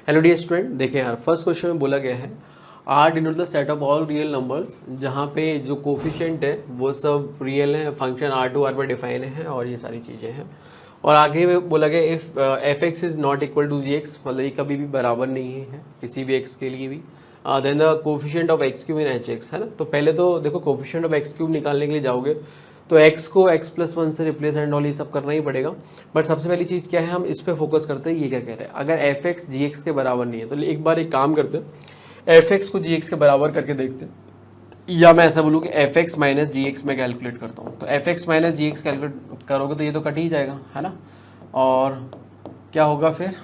Hello dear student, देखें यार first question में बोला गया है R denote the set of all real numbers, जहाँ पे जो कोफिशिएंट है वो सब रियल है, फंक्शन आर टू आर पर डिफाइन है और ये सारी चीज़ें हैं। और आगे में बोला गया if f x is not equal to g x, मतलब ये कभी भी बराबर नहीं है किसी भी एक्स के लिए भी। Then the coefficient of x cube in h x, है ना। तो पहले तो देखो कोफिशिएंट ऑफ एक्स क्यूब निकालने के लिए जाओगे तो x को x+1 से रिप्लेस एंड ऑल ये सब करना ही पड़ेगा। बट सबसे पहली चीज़ क्या है, हम इस पे फोकस करते हैं। ये क्या कह रहे हैं, अगर एफ एक्स जी एक्स के बराबर नहीं है तो एक बार एक काम करते हैं, एफ एक्स को जी एक्स के बराबर करके देखते हैं। या मैं ऐसा बोलूँ कि एफ एक्स माइनस जी एक्स में कैलकुलेट करता हूँ, तो एफ एक्स माइनस जी एक्स कैलकुलेट करोगे तो ये तो कट ही जाएगा, है ना। और क्या होगा फिर,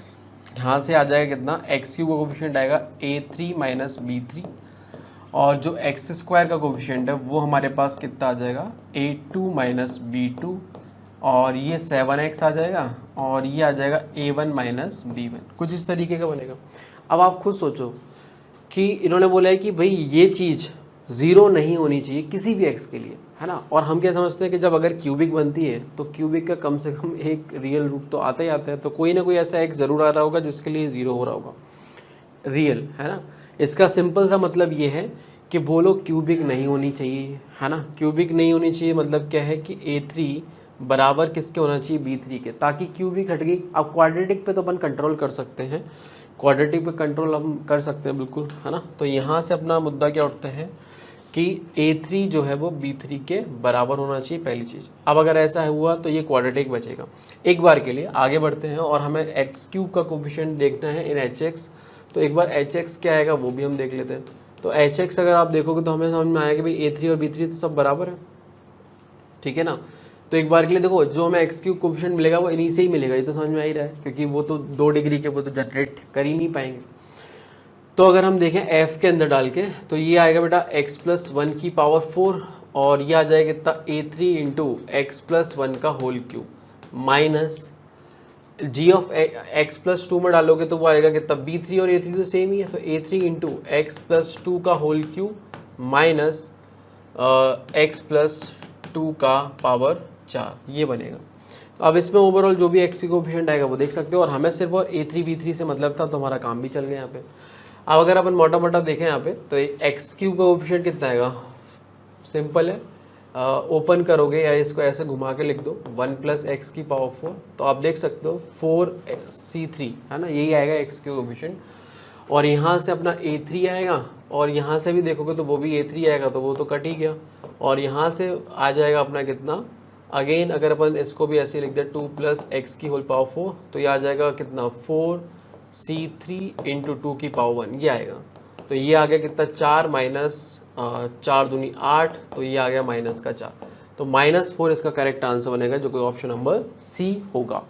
यहाँ से आ जाएगा कितना, एक्स क्यूब का कोफिशिएंट आएगा a3 माइनस b3, और जो एक्स स्क्वायर का कोफिशिएंट है वो हमारे पास कितना आ जाएगा, a2 माइनस b2, और ये 7x आ जाएगा, और ये आ जाएगा a1 माइनस b1। कुछ इस तरीके का बनेगा। अब आप खुद सोचो कि इन्होंने बोला है कि भाई ये चीज़ ज़ीरो नहीं होनी चाहिए किसी भी x के लिए, है ना। और हम क्या समझते हैं कि जब अगर क्यूबिक बनती है तो क्यूबिक का कम से कम एक रियल रूट तो आता ही आता है, तो कोई ना कोई ऐसा x ज़रूर आ रहा होगा जिसके लिए ज़ीरो हो रहा होगा रियल, है ना। इसका सिंपल सा मतलब ये है कि बोलो क्यूबिक नहीं होनी चाहिए, है ना। क्यूबिक नहीं होनी चाहिए मतलब क्या है कि a3 बराबर किसके होना चाहिए, b3 के, ताकि क्यूबिक हट गई। अब क्वाड्रेटिक पे तो अपन कंट्रोल कर सकते हैं, क्वाड्रेटिक पे कंट्रोल हम कर सकते हैं बिल्कुल, है ना। तो यहाँ से अपना मुद्दा क्या उठता है कि a3 जो है वो b3 के बराबर होना चाहिए, पहली चीज़। अब अगर ऐसा हुआ तो ये क्वाड्रेटिक बचेगा। एक बार के लिए आगे बढ़ते हैं और हमें एक्स क्यूब का कोफिशिएंट देखना है इन एच एक्स। तो एक बार एच एक्स क्या आएगा वो भी हम देख लेते हैं। तो एच एक्स अगर आप देखोगे तो हमें समझ में आएगा कि भाई a3 और b3 तो सब बराबर है, ठीक है ना। तो एक बार के लिए देखो जो हमें एक्स क्यूब कोफिशिएंट मिलेगा वो इन्हीं से ही मिलेगा, ये तो समझ में आ ही रहा है, क्योंकि वो तो 2 डिग्री के वो तो जनरेट कर ही नहीं पाएंगे। तो अगर हम देखें f के अंदर डाल के तो ये आएगा बेटा x+1 की पावर 4, और ये आ जाएगा कितना, a3 इंटू x+1 का whole cube minus g of x+2 में डालोगे तो वो आएगा कितना, b3 और a3 तो सेम ही है, तो a3 इंटू x+2 का होल क्यूब माइनस x+2 का पावर 4, ये बनेगा। तो अब इसमें ओवरऑल जो भी x की कोफिशिएंट आएगा वो देख सकते हो, और हमें सिर्फ और a3 b3 से मतलब था, तो हमारा काम भी चल गया यहाँ पे। अब अगर अपन मोटा मोटा देखें यहाँ पे तो एक्स क्यूब का कोफिशिएंट कितना आएगा, सिंपल है, ओपन करोगे या इसको ऐसे घुमा के लिख दो 1 + x की पावर 4, तो आप देख सकते हो 4c3, है ना, यही आएगा एक्स क्यूब कोफिशिएंट। और यहाँ से अपना a3 आएगा, और यहाँ से भी देखोगे तो वो भी a3 आएगा, तो वो तो कट ही गया। और यहाँ से आ जाएगा अपना कितना, अगेन अगर अपन इसको भी ऐसे लिख दें 2 + x की होल पावर 4, तो ये आ जाएगा कितना, 4c3 इंटू 2 की पावर 1, ये आएगा। तो ये आ गया कितना, 4 माइनस 4 दूनी 8, तो ये आ गया -4। तो -4 इसका करेक्ट आंसर बनेगा, जो कि ऑप्शन नंबर सी होगा।